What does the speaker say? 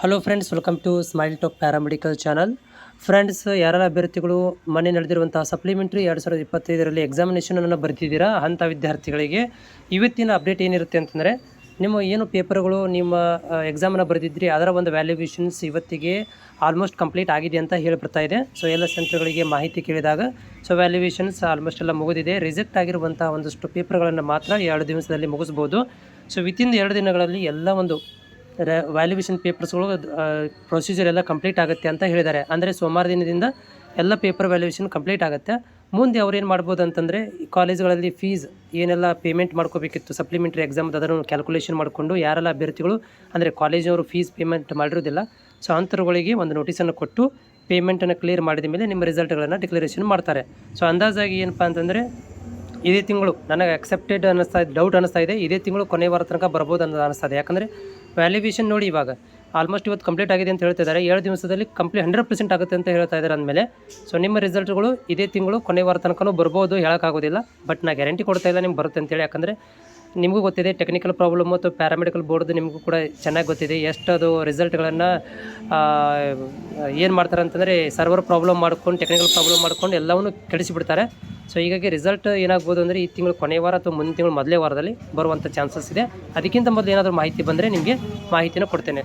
Hello friends, welcome to Smile Talk paramedical channel. Friends, ಯಾರೆಲ್ಲ ಅಭ್ಯರ್ಥಿಗಳು ಮೊನ್ನೆ ನಡೆದಿರುವಂತಹ ಸಪ್ಲಿಮೆಂಟ್ರಿ 2025ರಲ್ಲಿ ಎಕ್ಸಾಮಿನೇಷನನ್ನು ಬರೆದಿದ್ದೀರಾ ಅಂಥ ವಿದ್ಯಾರ್ಥಿಗಳಿಗೆ ಇವತ್ತಿನ ಅಪ್ಡೇಟ್ ಏನಿರುತ್ತೆ ಅಂತಂದರೆ, ನಿಮ್ಮ ಏನು ಪೇಪರ್ಗಳು ನಿಮ್ಮ ಎಕ್ಸಾಮನ್ನು ಬರೆದಿದ್ರಿ ಅದರ ಒಂದು ವ್ಯಾಲ್ಯುಯೇಷನ್ಸ್ ಇವತ್ತಿಗೆ ಆಲ್ಮೋಸ್ಟ್ ಕಂಪ್ಲೀಟ್ ಆಗಿದೆ ಅಂತ ಹೇಳಿ ಬರ್ತಾ ಇದೆ. ಸೊ ಎಲ್ಲ ಸೆಂಟರ್ಗಳಿಗೆ ಮಾಹಿತಿ ಕೇಳಿದಾಗ ವ್ಯಾಲ್ಯುಯೇಷನ್ಸ್ ಆಲ್ಮೋಸ್ಟ್ ಎಲ್ಲ ಮುಗಿದಿದೆ. ರಿಜೆಕ್ಟ್ ಆಗಿರುವಂಥ ಒಂದಷ್ಟು ಪೇಪರ್ಗಳನ್ನು ಮಾತ್ರ 2 ದಿವಸದಲ್ಲಿ ಮುಗಿಸ್ಬೋದು. ಸೊ ವಿತಿನ್ 2 ದಿನಗಳಲ್ಲಿ ಎಲ್ಲ ಒಂದು ವ್ಯಾಲ್ಯುಯೇಷನ್ ಪೇಪರ್ಸ್ಗಳು ಪ್ರೊಸೀಜರ್ ಎಲ್ಲ ಕಂಪ್ಲೀಟ್ ಆಗುತ್ತೆ ಅಂತ ಹೇಳಿದ್ದಾರೆ. ಅಂದರೆ ಸೋಮವಾರ ದಿನದಿಂದ ಎಲ್ಲ ಪೇಪರ್ ವ್ಯಾಲ್ಯುಯೇಷನ್ ಕಂಪ್ಲೀಟ್ ಆಗುತ್ತೆ. ಮುಂದೆ ಅವ್ರು ಏನು ಮಾಡ್ಬೋದು ಅಂತಂದರೆ, ಕಾಲೇಜ್ಗಳಲ್ಲಿ ಫೀಸ್ ಏನೆಲ್ಲ ಪೇಮೆಂಟ್ ಮಾಡ್ಕೋಬೇಕಿತ್ತು ಸಪ್ಲಿಮೆಂಟ್ರಿ ಎಕ್ಸಾಮ್ದು ಅದನ್ನು ಕ್ಯಾಲ್ಕುಲೇಷನ್ ಮಾಡಿಕೊಂಡು ಯಾರೆಲ್ಲ ಅಭ್ಯರ್ಥಿಗಳು ಅಂದರೆ ಕಾಲೇಜಿನವರು ಫೀಸ್ ಪೇಮೆಂಟ್ ಮಾಡಿರೋದಿಲ್ಲ, ಸೊ ಅಂಥವ್ರುಗಳಿಗೆ ಒಂದು ನೋಟಿಸನ್ನು ಕೊಟ್ಟು ಪೇಮೆಂಟನ್ನು ಕ್ಲಿಯರ್ ಮಾಡಿದ ಮೇಲೆ ನಿಮ್ಮ ರಿಸಲ್ಟ್ಗಳನ್ನು ಡಿಕ್ಲರೇಷನ್ ಮಾಡ್ತಾರೆ. ಸೊ ಅಂದಾಜಾಗಿ ಏನಪ್ಪ ಅಂತಂದರೆ, ಇದೇ ತಿಂಗಳು ನನಗೆ ಅಕ್ಸೆಪ್ಟೆಡ್ ಡೌಟ್ ಅನ್ನಿಸ್ತಾ ಇದೆ, ಇದೇ ತಿಂಗಳು ಕೊನೆ ವಾರ ತನಕ ಬರ್ಬೋದು ಅನ್ನೋದು ಅನ್ನಿಸ್ತಾ ಇದೆ. ಯಾಕಂದರೆ ವ್ಯಾಲ್ಯುಯೇಷನ್ ನೋಡಿ ಇವಾಗ ಆಲ್ಮೋಸ್ಟ್ ಇವತ್ತು ಕಂಪ್ಲೀಟ್ ಆಗಿದೆ ಅಂತ ಹೇಳ್ತಿದ್ದಾರೆ. 7 ದಿವಸದಲ್ಲಿ ಕಂಪ್ಲೀಟ್ 100% ಆಗುತ್ತೆ ಅಂತ ಹೇಳ್ತಾ ಇದ್ದಾರೆ ಅಂದಮೇಲೆ, ಸೊ ನಿಮ್ಮ ರಿಸಲ್ಟ್ಗಳು ಇದೇ ತಿಂಗಳು ಕೊನೆ ವಾರ ತನಕ ಬರ್ಬೋದು, ಹೇಳೋಕ್ಕಾಗೋದಿಲ್ಲ. ಬಟ್ ನಾನು ಗ್ಯಾರಂಟಿ ಕೊಡ್ತಾ ಇಲ್ಲ ನಿಮ್ಗೆ ಬರುತ್ತೆ ಅಂತೇಳಿ. ಯಾಕಂದರೆ ನಿಮಗೂ ಗೊತ್ತಿದೆ ಟೆಕ್ನಿಕಲ್ ಪ್ರಾಬ್ಲಮ್ ಮತ್ತು ಪ್ಯಾರಾಮೆಡಿಕಲ್ ಬೋರ್ಡ್ದು ನಿಮಗೂ ಕೂಡ ಚೆನ್ನಾಗಿ ಗೊತ್ತಿದೆ ಎಷ್ಟು ಅದು ರಿಸಲ್ಟ್ಗಳನ್ನು ಏನು ಮಾಡ್ತಾರೆ ಅಂತಂದರೆ, ಸರ್ವರ್ ಪ್ರಾಬ್ಲಮ್ ಮಾಡ್ಕೊಂಡು ಟೆಕ್ನಿಕಲ್ ಪ್ರಾಬ್ಲಮ್ ಮಾಡ್ಕೊಂಡು ಎಲ್ಲವನ್ನೂ ಕೆಡಿಸಿಬಿಡ್ತಾರೆ. ಸೊ ಹೀಗಾಗಿ ರಿಸಲ್ಟ್ ಏನಾಗ್ಬೋದು ಅಂದರೆ ಈ ತಿಂಗಳು ಕೊನೆ ವಾರ ಅಥವಾ ಮುಂದಿನ ತಿಂಗಳು ಮೊದಲೇ ವಾರದಲ್ಲಿ ಬರುವಂಥ ಚಾನ್ಸಸ್ ಇದೆ. ಅದಕ್ಕಿಂತ ಮೊದಲು ಏನಾದರೂ ಮಾಹಿತಿ ಬಂದರೆ ನಿಮಗೆ ಮಾಹಿತಿನ ಕೊಡ್ತೇನೆ.